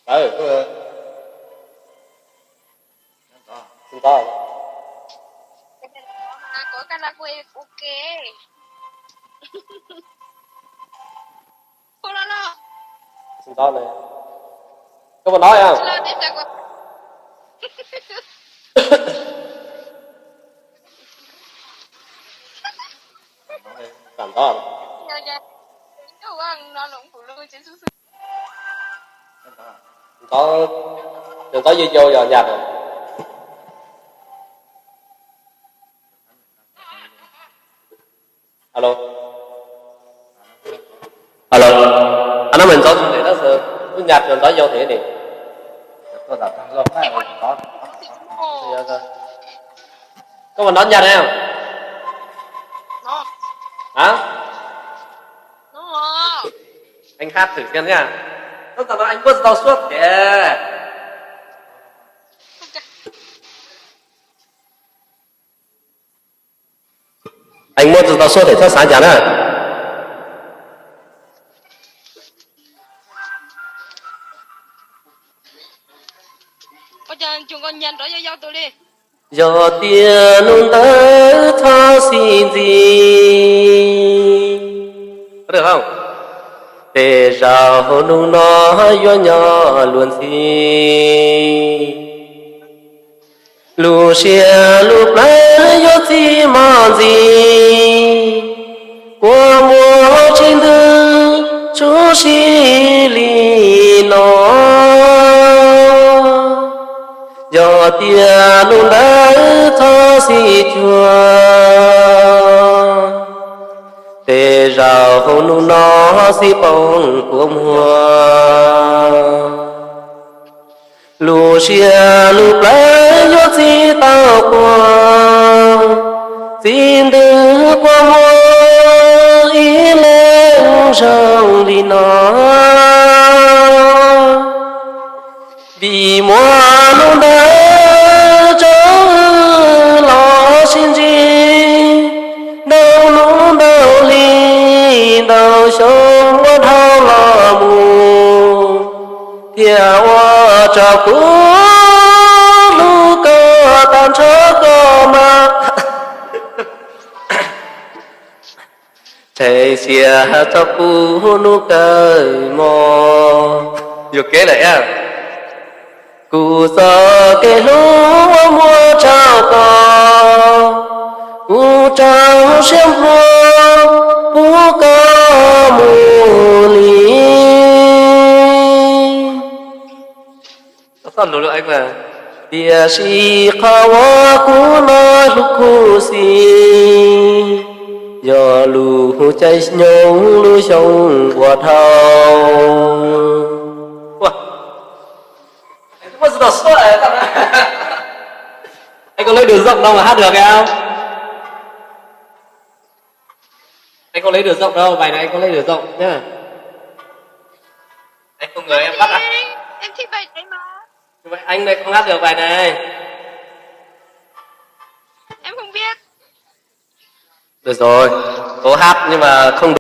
Ừ, xin to. Có karaoke. Cô lo. Xin to này. Có mà nói không? Lo tiếp cho Cảm to. Nhờ nhà. Chú ăn nó lụng phụ lưu trên xuống. Có đừng có vô giờ nhặt rồi. Alo. Alo. Anh nói mình có để đó sự cứ nhặt rồi tới vô thế đi. Tôi đặt thằng lông này có. Có mình nói nhặt không? Nó. Hả? Nó. Anh hát thử xem nha. Nó tao nói anh quất tao suốt kìa. Anh muốn tao suốt để cho sáng chắn à? Bây giờ chúng con nhận đó cho tôi đi. Do tiền nung tớ cho xin gì có được không? Để rào nung nó yo nhỏ luôn gì lù xia lù lấy yo gì mà gì qua mùa trên đường chú xì lì nó do tiền luôn đã thơ si chua để rào hôn nung nó si bông của mùa lù xia lù lấy nhốt si tao qua xin đưa qua mùa ý lên rồng đi nó vì mùa luôn đã cho lo xin gì đâu luôn đâu ly đâu sống mất hao lo mù theo cho cũ lu cơ tan chớ cơ mà thầy xìa cho cũ lu cơ mò vừa kế lại à cụ sợ cái lúa mua trao cò cụ trao xem vua cụ có mù lý sao lulu anh mà tia si khawa cụ nói lúc cụ si do lù cháy nhung lù sông qua thao có gì đó suốt này anh có lấy đường rộng đâu mà hát được cái không? Anh có lấy đường rộng đâu, bài này anh có lấy đường rộng nhá. Anh không ngờ em bắt à? Em thích bài đấy mà. Vậy anh này không hát được bài này. Em không biết. Được rồi, có hát nhưng mà không